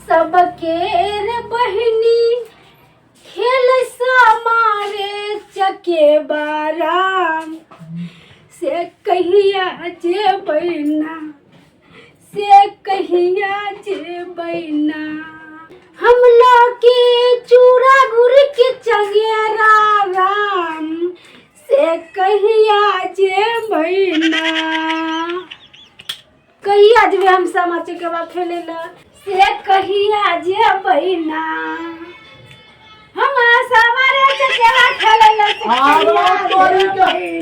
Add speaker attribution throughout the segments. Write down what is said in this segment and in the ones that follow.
Speaker 1: सबकेर बहिनी खेल समारे चके बाराम से कहिया जे बैना से कहिया जे बैना हम लोग के चूड़ा गुड़ के चंगेरा राम से कहिया जे बैना कहिया जे हम सामा चकेवा खेले ला से कहिया जे बैना हम सामारे चकेवा खेले ला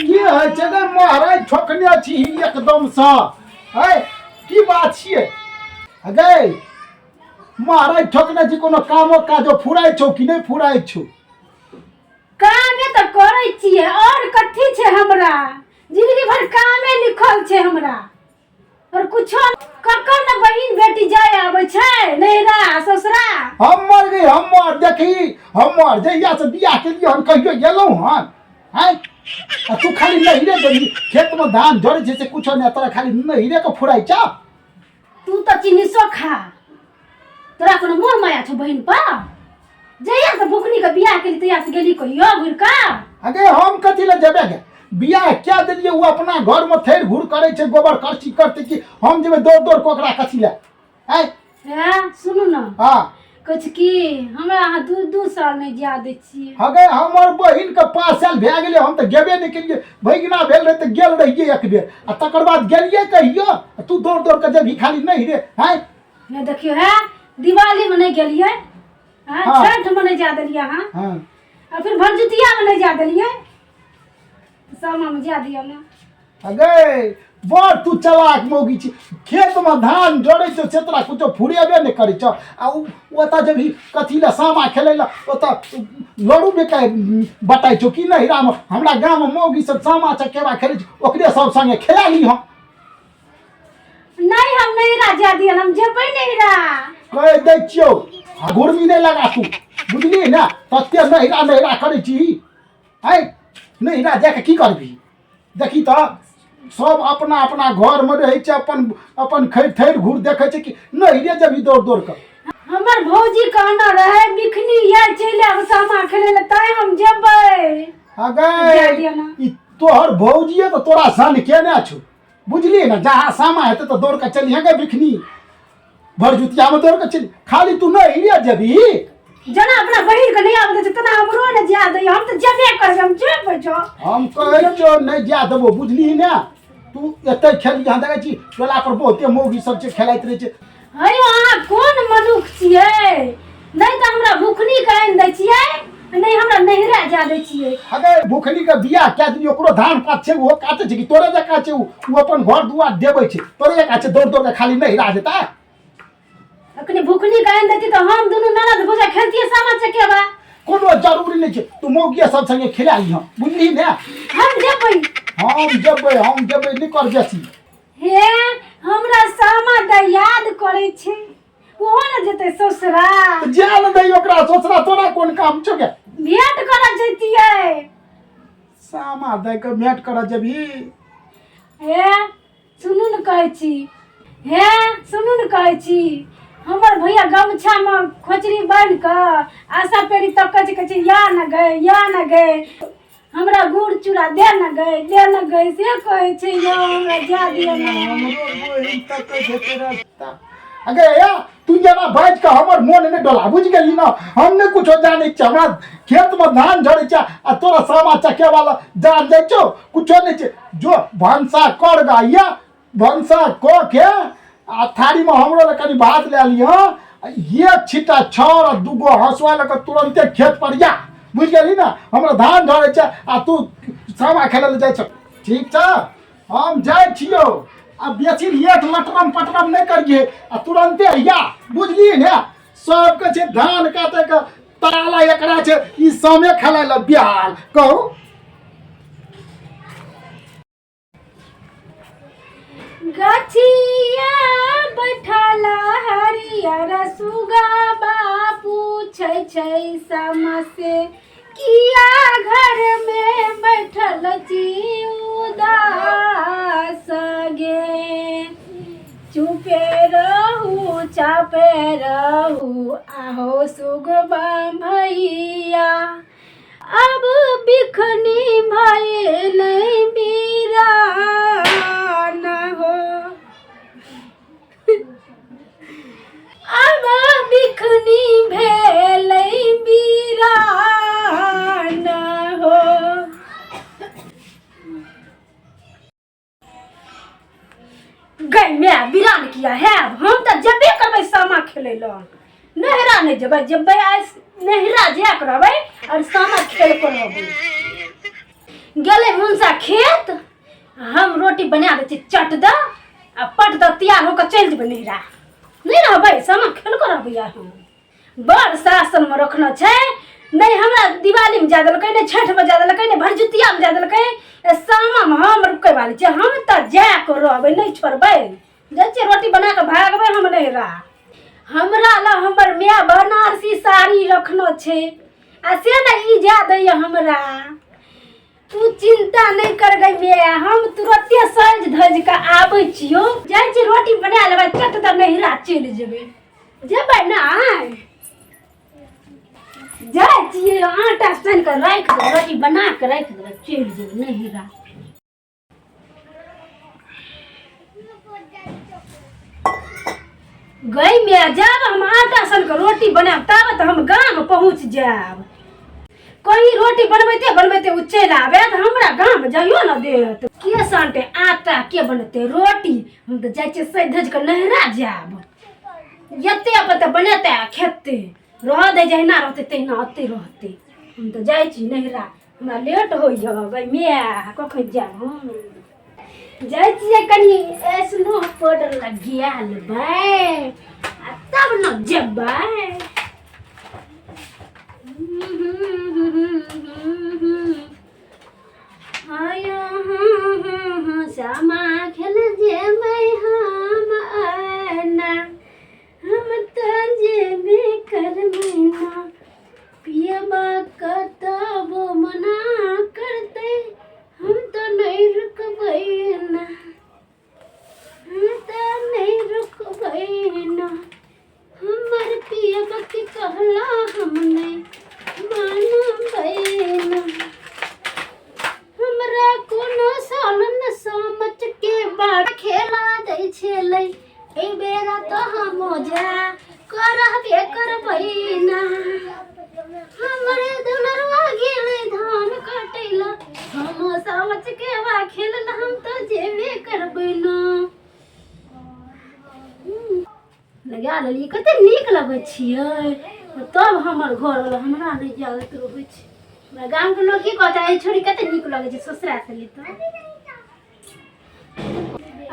Speaker 2: की है जगह महाराज ठोकने छी एकदम सा है की बात छिए अगे महाराज ठोकने छी कोनो कामो काजो फुराय छौ कि नहीं फुराय छौ
Speaker 1: कामे तो करै छिए और कथि छे हमरा जिंदगी भर कामे लिखल छे हमरा और कुछो ककर न बहिन बेटी जाय आबै छै नैरा ससुरा
Speaker 2: हमर गई हमर देखी हमर जहिया से बियाह के लिए हम कहियो गेलौ हन हैं तू खाली नहिरे देली खेत में धान झड़े छै से कुछो नहीं तोरा खाली नहिरे के फुराय छ
Speaker 1: तू तो चिनिसो खा तोरा कोनो मोह माया छौ बहिन पर जहिया से बुकनी के बियाह के लिए तैयार से गेली कहियो घुरका
Speaker 2: अगे हम कथि ले जेबे गे बियाह क्या देलिए वो अपना घर में थेर घूर करे छे गोबर करची करते कि हम जेबे दौड़ दौड़ कोकरा कथि ले
Speaker 1: हैं सुनु न
Speaker 2: हां
Speaker 1: कुछ की हमरा अहाँ दू साल में जिया दे छिए
Speaker 2: अगे हमर बहिन के 5 साल भए गेले हम त गेबे नहीं केलिए भैगना भेल रहे त गेल रहिए एक बेर आ तकर बाद गेलिए कहियो तू दौड़ दौड़ के जेबी खाली नहीं रे हैं
Speaker 1: ने देखियो है दिवाली में नहीं गेलिए हां छठ में नहीं जा देलिए हां आ फिर भरजुतिया में नहीं जा देलिए सामा में जा दिया ना
Speaker 2: अगे बड़ तू चलाक मौगी छी खेत में धान जड़े छो छेतरा कुछो फुरेबे नहीं करे छ आ ओता जब ही कथि ले सामा खेले ला ओता लड़ू में के बताई छो कि नहीं राम हमरा गांव में मौगी सब सामा चकेवा खेले छ ओकरे सब संगे खेला ली हम
Speaker 1: नहीं हम नहीं राजा दिया हम जेबै नहीं रा
Speaker 2: कह दै छियो घुरमी नहीं लगा तू बुझली ना तत्ते नहिरा करे छी है नहिरा जाके की करबी देखी तो सब अपना अपना घर में रहे छे अपन अपन थैर घूर देखे छे कि नहिरे जब दौड़ दौड़ कर
Speaker 1: हमर भौजी कहना रहे बिखनी ये चले अब सामा खेले ले ताई हम जेबै
Speaker 2: अगे ई तोहर भौजीए तो तोरा सन केने छौ बुझली ना जहां सामा हेते तो दौड़ के चली गे बिखनी भरजुतिया में दौड़ के चली खाली तू नहिरे जेबी
Speaker 1: जना अपना बहिन के नहीं आबे तना हमरो ने जा दे हम तो जेबे करब हम जेबै जो
Speaker 2: हम कहै छौ नहीं जा देबो बुझली ना तू एते खेल यहां देखे छी टोला पर बहुते मौगी सब छे खेलाइत रहे छे
Speaker 1: अरे अहाँ कोन मनुख छिए नहीं तो हमरा भुखनी काइन दै छिए नहीं हमरा नहिरा जा दै छिए
Speaker 2: अगे भुखनी के बियाह क्या दी ओकरो धान पात छे वो काटे छे कि तोरे जका छे वो अपन घर दुआर देबै छे तोरे जका छे दौड़ दौड़ के खाली नहिरा जेता
Speaker 1: अखनी भुखनी काइन देती तो हम दुनु ननद भुजा खेलतिए सामा चकेवा
Speaker 2: कोनो जरूरी नहीं छे तू मौगिया सब संगे खेला ली हम बुझली ना
Speaker 1: हम जेबै
Speaker 2: नहीं कर बेसी
Speaker 1: हे हमरा सामा द याद करे छे ओहो न जेते ससुरा
Speaker 2: जान दई ओकरा ससुरा तोरा कोन काम छो गे
Speaker 1: भेंट कर जतिए
Speaker 2: सामा दई के भेंट कर जबी
Speaker 1: हे सुनु न कहै छी हे सुनु न कहै छी हमर भैया गमछा में खोचरी बांध के आशा पेरी तक के या न गए हमरा गुड़ चूड़ा दे न गए से कहै छै यो हमरा जा दिया ना
Speaker 2: हमरो बहिन तक के तेरा अगे या तू जना बाज के हमर मन ने डोला बुझ गेली ना हम ने कुछो जाने छ हमरा खेत में धान झड़े छ आ तोरा सामा चके वाला जान दे छो कुछो नहीं छ जो भंसा कर गाइया भंसा को के आ थारी में हमरो ले कनी भात ले लियो ये छिटा छर और दुगो हसुआ ले के तुरंते खेत पर जा बुझ गेली ना हमरा धान झड़े छ आ तू सामा खेले ले जाय छ ठीक छ हम जाय छियो अब बेसी लेट लटरम पटरम नहीं करिए आ तुरंते या बुझली ना सबके छे धान काटे के ताला एकरा छे ई समय खेला ले बिहाल कहू
Speaker 1: गछिया बैठला हरियर सुगा बापू छै सामा से किया घर में बैठल छी उदास गे चुपे रहू मंचा पे रहू आहो सुगबा भैया अब बिखनी भइल बीरा न हो अब बिखनी भेल बीरा न हो। गई मैं बिरान किया है हम तो जबे करबै सामा खेले ला नहरा नहीं जब जब आज नहरा जा करबै और सामा खेल करबै गेले मुंसा खेत हम रोटी बना दे चट द आ पट द तैयार होकर चल जेबै नहरा नहीं रहबै सामा खेल करबै हम बड़ शासन में रखना छै नहीं हमरा दिवाली में जा देलकै नहीं छठ में जा देलकै नहीं भरजुतिया में जा देलकै सामा में हम रुकै वाली छै हम तो जा कर रहबै नहीं छोड़बै जैसे रोटी बना के भागबै हम नहरा हमरा ला हमर माय बनारसी साड़ी रखनो छै आ से न ई जा दैय हमरा तू चिंता नहीं कर गई माय हम तुरंते सज धज के आबै छियो जाइ छी रोटी बना लेबै चट द नहरा चल जेबै जेबै ना जाइ छियै आटा सान के राख दे रोटी बना के राख दे चल जेबै नहरा। गई में जब हम आटा सन के रोटी बनाब तब तो हम गाँव पहुँच जाब कहीं रोटी बनबैते उ चल आबे तो हमरा गाँव जाइयो न देत के सानते आटा के बनते रोटी हम तो जाइ छियै सज धज के नहरा जाब एते अपन बनेते खेते रह दे जहिना रहते तहिना ओते रहते हम तो जाइ छी नहरा हमरा लेट होइय गई मैं कखन जाब हम जाइ छियै कनी स्नो पाउडर लगिया लेबै आ तब न जेबै सामा खेल जेबै हम आना हम तो जेबे करबै ना पियबा कतबो मना करतै हम तो नहीं रुकबै ना हम तो नहीं रुकबै ना हमर पियबा के कहला हम नहीं मानबै ना हमरा कोनो सालन समझ के बात खेला दै छलै ए बेरा तो हम जा करबे करबै ना हमरे दुलरवा गेलै धान काटैला हम समझ के बा खेलला हम तो जेबे करबै ना लगा लेलिए कते नीक लगै छियै तब हमर घर वाला हमरा नहीं जागत रहै छै हमरा गाँव के लोग की कहता छोड़ी कते नीक लगै छै ससुरा से ली तो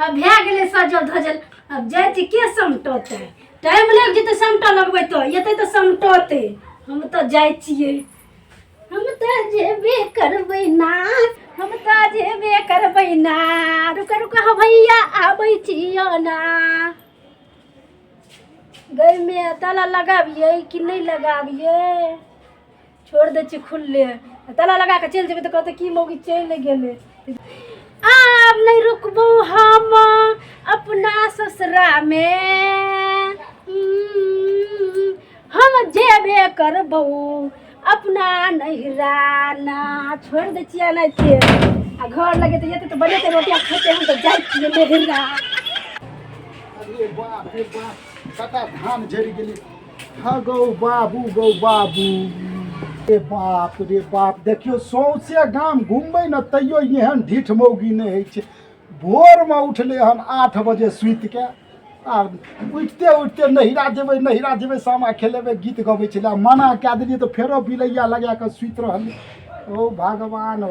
Speaker 1: अब भए गेलै सजल धजल अब जाइ छी के समटते टाइम लग जेतै समट लगबै तो एतै तो समटते हम तो जाइ छियै हम तो जेबे करबै ना हम तो जेबे करबै ना रुक हो भैया आबै छियो ना गई में ताला लगाबिए कि नहीं लगाबिए छोड़ दे छी खुले ताला लगा के चल जेबै तो कहते की मौगी चल गेलै अब नहीं रुकबो हम अपना ससुरा में हम जेबे करबो अपना नहरा ना छोड़ दे छियै नहीं थे आ घर लगे तो तो बनेते रोटियां खेते हम तो जाइ छियै नहरा।
Speaker 2: अरे बाप रे बाप कता धान झड़ि गेलै हा गौ बाबू रे बाप देखियो सौंसे गाम घूमबै न तैयो एहन ढीठ मौगी नहीं होइ छै भोरमे उठलै हन 8 बजे सुति के आ उठते नहिरा जेबै सामा खेलेबै गीत गबै छलै मना कए देलियै तऽ फेरो बिलैया लगा कऽ सुति रहलै हो भगवान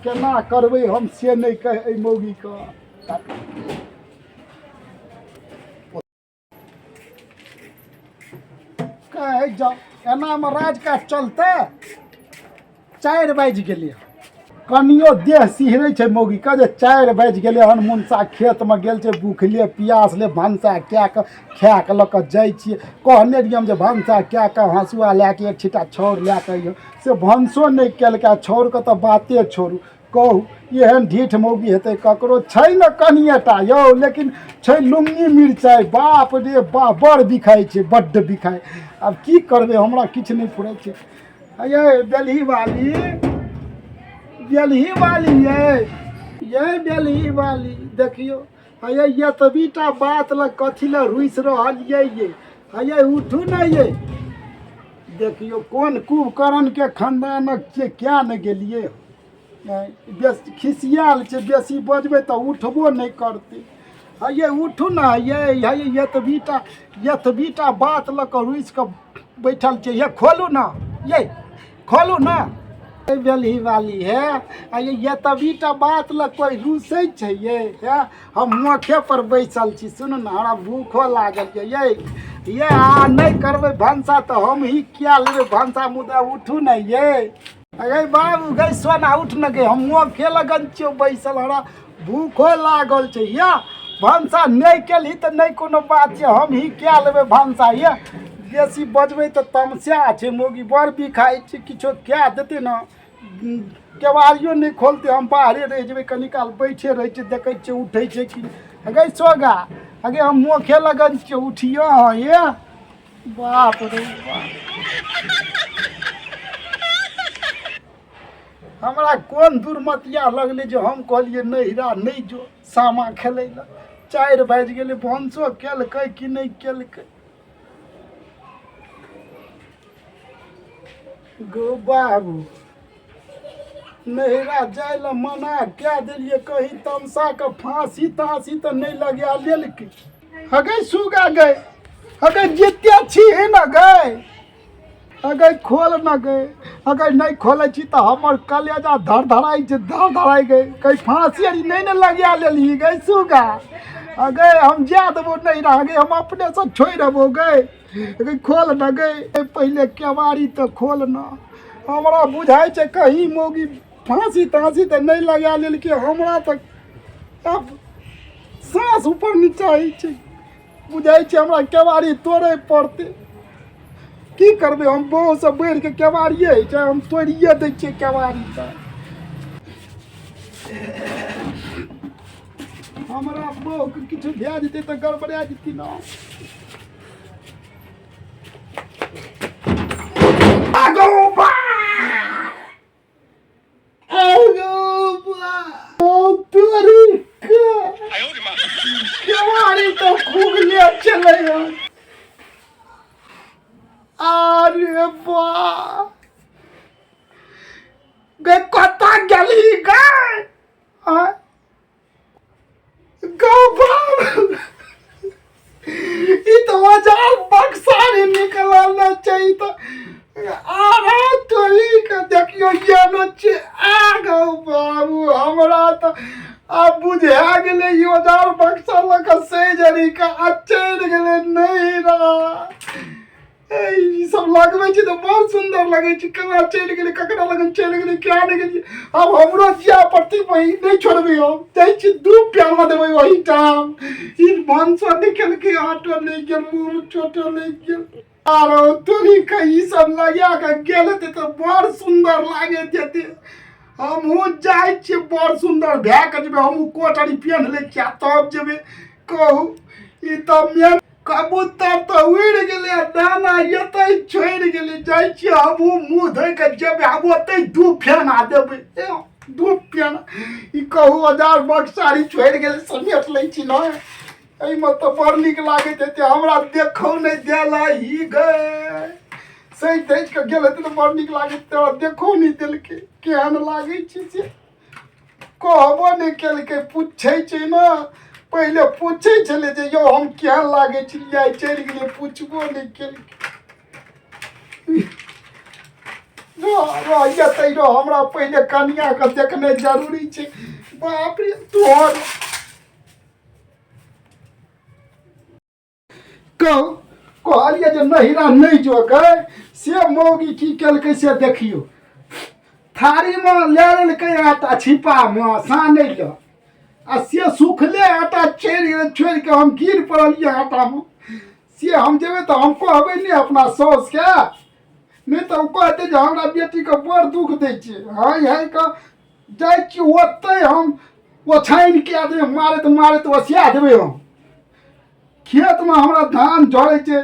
Speaker 2: केना करबै हम से नहीं कह एहि मौगीके कह जाओ एनामे राजकाज चलतै 4 बाजि गेलै कनियो देह सिहरै छै मौगी के जे 4 बाजि गेलै हन मुनसा खेतमे गेल छै भूखले पियासले भनसा कए कऽ खाए कऽ लऽ कऽ जाइ छियै कहने रहियै हम जे भनसा कए कऽ हँसुआ लए कऽ एक छिटा छाउर लए कऽ अइयौ से भनसो नहि केलकै छाउरके तऽ बाते छोड़ू कहू एहन ढीठ मौगी हेतै ककरो छै न कनिएटा यौ, लेकिन छै लुंगी मिरचाइ, बाप रे बाप बड़ बिखाइ छै, बड्ड बिखाइ। आब की करबै, हमरा किछु नहि फुरै छै। ये बेलही वाली, बेलही वाली ये बेलही वाली देखियो, हे ये तबीटा बात ल कथी ल रुइस रहल ये हे उठू न ये। देखियो कोन कुभकर्ण के खानदानक छियै, क्या न गेलिए बेसी खिसियाल छै, बेसी बजबै तऽ उठबो नहीं करते। हे उठू न ये तबीटा बात ल के रुइस के बैठल छै, ये खोलू न, ये खोलू न। बेलही वाली है ये तबीटा बात ल कोई रुसै छै ये हम मोखे पर बैसल छी, सुनू न हमरा भूखो लागल ये आ नहीं करबै भनसा तो हम ही क्या लेबै भनसा मुदा, उठू न ये। अरे बाबू गई सोना उठ न गए, हम मोखे लगन छियो बैसल, हमरा भूखो लागल छै या भनसा नहीं केलही तो नहीं कोनो बात छै, हम ही क्या लेबै भनसा ये। बेसी बजबै तऽ तमस्या छै, मौगी बड़ बिखाइ छै, किछो क्या देतै न, केवाड़ियो नहीं खोलते, हम बाहरे रह जेबै, कनी काल बैठे रहै छै, देखै छियै उठै छै कि गई सोगा अगे हम मोखे लगन छियै, उठियो हाँ ये बाप रे बाप। हमरा कोन दुर्मतिया लगले जो हम कहलिए नहिरा नहीं जो सामा खेलै ला, 4 बाजि गेलै, भनसो केलकै कि नहीं केलकै। गो बाबू नहिरा जाय ला मना क्या दिलिए, कहीं तमसा के फांसी तांसी तो नहीं लगा लेलकै। हगे सुगा गए, हगे जिते छी न गए, अगर खोल न गए, अगर नहीं खोले छी तो हमर कलेजा धड़धड़ाई छै, धड़धड़ाई गए, कहीं फांसी अरी नहीं न लगा लेली गए सुगा। अगर हम जा देबो नहीं रह गए, हम अपने से छोड़ देबो गए, अगर खोल न गए, पहले केवाड़ी तो खोल न। हमरा बुझाई छै कहीं मौगी फांसी तांसी तो नहीं लगा लेलकै, हमरा तो अब सांस ऊपर नीचा होइ छै, बुझाई छै हमरा केवाड़ी तोड़े पड़ते। की करबै हम बहु से बढ़ के केवाड़िए छै, हम तोड़िए दै छियै केवाड़ी तऽ हमरा बहु के किछु भए जेतै तऽ गड़बड़ा जेतै न। आगो बा ओ तोरी केवाड़ी तो खुगले चले यार। अरे बा गे कता गेली गे ई तो हजार बक्सारी निकलना चाहिए तो आरा तोरी के देखियो ये न छै आगो बाबू, हमरा तो अब बुझा गेले ई हजार बक्सा लक से जरी का अचर गेले नहीं रहा। ई सब लगबै छै तो बहुत सुंदर लगे छै, केना चलि गेलै, ककरा लगन चलि गेलै, क्या नहीं गेलिए। अब हमरो जिया पड़ती वही नहीं छोड़बै, हम जाइ छी 2 प्याला देबै वही टाइम। ई भनसा निकल के आटो नहीं गेल, मुंह चोटो नहीं गेल, आरो तोरी का ई सब लगा के गेल तो बड़ सुंदर लागे जेते। हमहूँ जाइ छी बड़ सुंदर भए के जेबै, हमहूँ कोट आरी पेन्ह लै छियै तब जेबै। कहू ई तो मेन कबूतर तो उड़ गेले, दाना एते छोड़ गेले, जाइ छी हमहूँ मुँह धोइ के जेबै, हम ओते 2 फेना देबै, 2 फेना। ई कहू हजार बक्सारी छोड़ गेले, समेट लै छी न, एहिमे तो बड़ नीक लागैत हेतै, हमरा देखौ नहीं देला ही गए, सही धैज के गेल हेतै तो बड़ नीक लागैत, तोरा देखौ नहीं देलकै, केहन लागै छै से कहबो नहीं केलकै। पूछै छै न, पहले पूछे छले जे यो हम केहन लागे छियै, चल गेलै पूछबो नहीं केलकै। रो हमरा पहले कनिया के देखने जरूरी छै, बाप रे तोहर कहलिए जे नहिरा नहीं जो गए, से मौगी की केलकै से देखियो, थारी में ले लेलकै आटा छिपा में सानै ल, आ से सुखले आटा छोड़ के हम गिर पड़लिए आटा में। से हम जेबे तो हम कहबै नहीं अपना साउस के, नहीं तो कहते जे हमरा बेटी के बड़ दुख दै छै, हाय हाय के जाइ छी ओतै हम ओछाइन कए देबै मारैत ओसिया देबै हम खेतमे हमरा धान झड़ै छै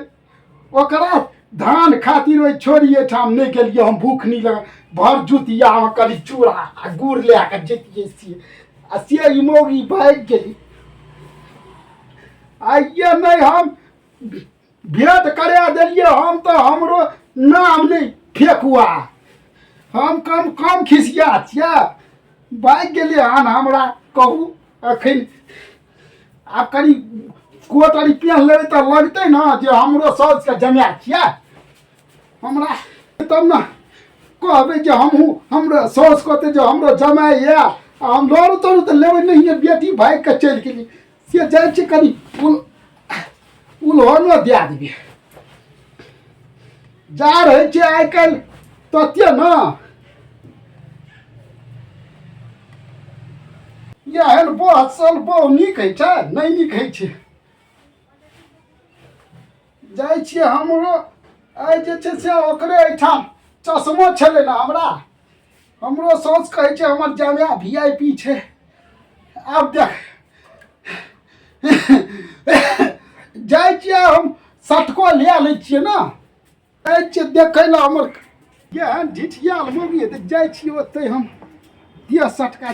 Speaker 2: ओकरा धान खातिर ओहि छोड़ी एहिठाम नहि गेलियै हम भूख नहीं लगा भर जुतियामे कनी चूड़ा आ गुड़ लए कऽ जैतियै से आ से ई मौगी भागि गेली आइये नहीं हम भेंट करा देलियै हम तो हमरो नाम नहीं फेकुआ हम कम खिसिया छियै भागि गेलियै हन हमरा कहू एखन आब कनी कोट आरी पेहन लेबै तऽ लगतै ने जे हमरो साउसके जमाए छियै हमरा तब ने कहबै जे हमहूँ हमरा साउस कहतै जे हमरो जमाए यऽ आ हम लड़ू तड़ू तऽ लेबै नहीं बेटी भागि कऽ चलि गेली से जाइ छी कनी उल्होनो दए देबै जा रहै छै आइ काल्हि तते ने एहन बहसल बहु नीक होइ छै नहीं नीक होइ छै जाइ छियै हमरो आइ जे छै से ओकरे एहिठाम चश्मो छलै ने हमरा हमरो साउस कहै छै हमर जमाए VIP छै आब देख जाइ छियै हम सटको लए लै छियै ने जाइ छियै देखै लए हमर केहन ढिठियाल मौगी तऽ जाइ छियै ओतै हम दिए सटका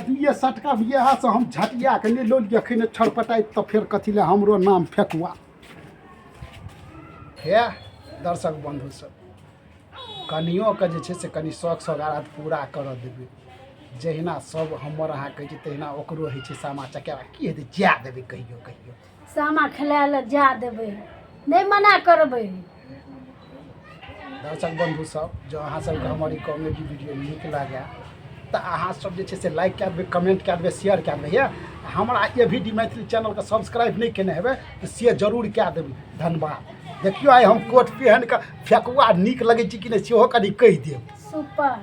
Speaker 2: इएहसँ हम झटिया के नहि लोल एखन छड़पटाइत तऽ फेर कथी लए हमरो नाम फेकुआ हे दर्शक बंधु सब कनियोके जे छै से कनि शौक सौगात पूरा करऽ देबै जहिना सब हमर अहाँ कहै छै तहिना ओकरो होइ छै सामा चकेबा की हेतै जा देबै कहियो
Speaker 1: सामा खेलाय लए जा देबै नहीं मना करबै
Speaker 2: दर्शक बंधु सब जो अहाँ सबके हमर ई कॉमेडी वीडियो नीक लागे तऽ अहाँ सब जे छै से लाइक कए देबै कमेंट कए देबै शेयर कए देबै हे हमरा AVD मैथिली चैनलके सब्सक्राइब नहि केने हेबै तऽ से जरूर कए देबै धन्यवाद देखियो आइ हम कोट पहन कऽ फेकुआ नीक लगै छै कि नहि सेहो कनि कहि देब
Speaker 1: सुपर।